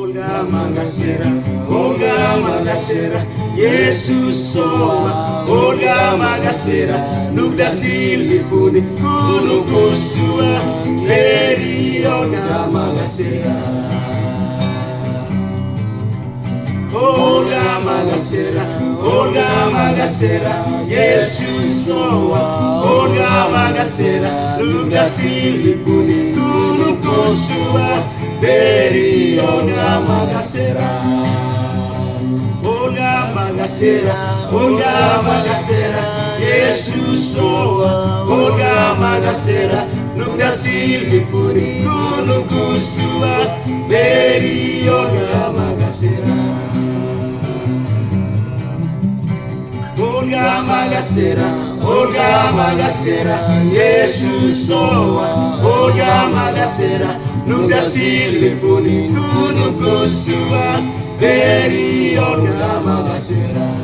Olga Magasera, Jesus soa, Olga Magasera, nugda silvi puni, kunu kusua, Lady Olga Magasera. Olga Magasera, Jesus soa, Olga Magasera, nugda silvi puni, kunu kusua, Lady Olga Magasera. Olga Magasera, Jesus soa, Olga Magasera, nugda silvi puni, kunu kusua, Lady Olga Magasera. Olga Magasera, Jesus soa, Olga Magasera, nugda silvi puni, kunu kusua, Lady Olga Magasera.